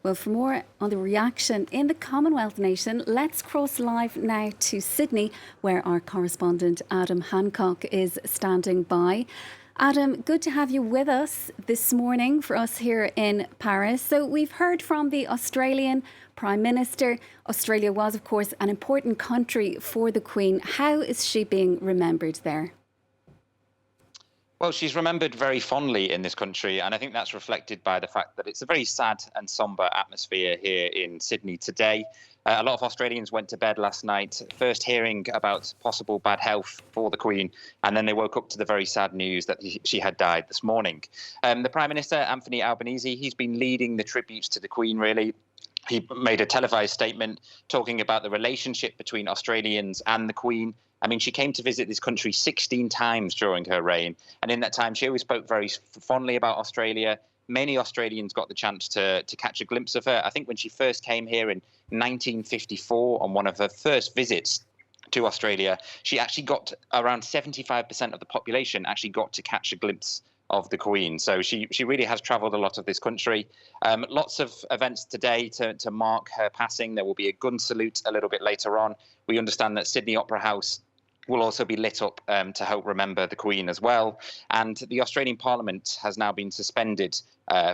Well, for more on the reaction in the Commonwealth nation, let's cross live now to Sydney, where our correspondent Adam Hancock is standing by. Adam, good to have you with us this morning for us here in Paris. So we've heard from the Australian Prime Minister. Australia was, of course, an important country for the Queen. How is she being remembered there? Well, she's remembered very fondly in this country, and I think that's reflected by the fact that it's a very sad and sombre atmosphere here in Sydney today. A lot of Australians went to bed last night, first hearing about possible bad health for the Queen, and then they woke up to the very sad news that she had died this morning. The Prime Minister, Anthony Albanese, he's been leading the tributes to the Queen, really. He made a televised statement talking about the relationship between Australians and the Queen. I mean, she came to visit this country 16 times during her reign. And in that time, she always spoke very fondly about Australia. Many Australians got the chance to catch a glimpse of her. I think when she first came here in 1954 on one of her first visits to Australia, she actually got around 75% of the population actually got to catch a glimpse of the Queen. So she really has travelled a lot of this country. Lots of events today to mark her passing. There will be a gun salute a little bit later on. We understand that Sydney Opera House will also be lit up to help remember the Queen as well. And the Australian Parliament has now been suspended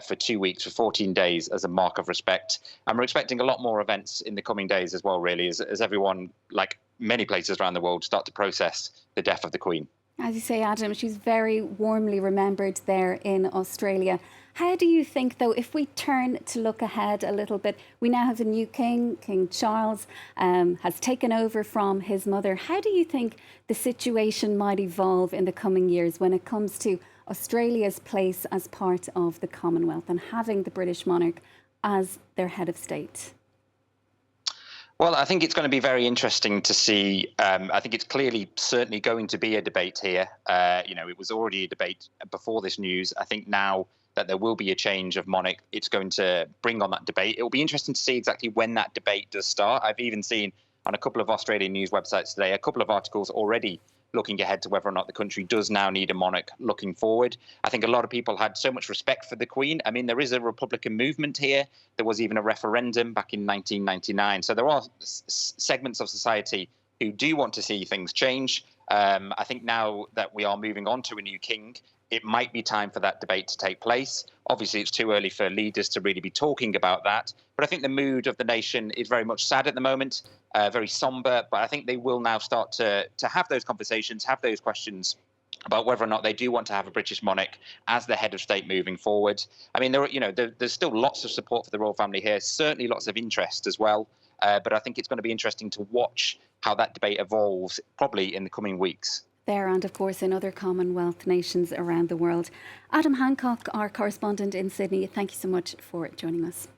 for 2 weeks, for 14 days, as a mark of respect. And we're expecting a lot more events in the coming days as well, really, as everyone, like many places around the world, start to process the death of the Queen. As you say, Adam, she's very warmly remembered there in Australia. How do you think, though, if we turn to look ahead a little bit, we now have a new king, King Charles, has taken over from his mother. How do you think the situation might evolve in the coming years when it comes to Australia's place as part of the Commonwealth and having the British monarch as their head of state? Well, I think it's going to be very interesting to see. I think it's certainly going to be a debate here. It was already a debate before this news. I think now that there will be a change of monarch, it's going to bring on that debate. It will be interesting to see exactly when that debate does start. I've even seen on a couple of Australian news websites today a couple of articles already looking ahead to whether or not the country does now need a monarch looking forward. I think a lot of people had so much respect for the Queen. I mean, there is a Republican movement here. There was even a referendum back in 1999. So there are segments of society who do want to see things change. I think now that we are moving on to a new king, it might be time for that debate to take place. Obviously, it's too early for leaders to really be talking about that. But I think the mood of the nation is very much sad at the moment, very sombre. But I think they will now start to have those conversations, have those questions about whether or not they do want to have a British monarch as the head of state moving forward. I mean, there's still lots of support for the royal family here, certainly lots of interest as well. But I think it's going to be interesting to watch how that debate evolves, probably in the coming weeks. There and, of course, in other Commonwealth nations around the world. Adam Hancock, our correspondent in Sydney, thank you so much for joining us.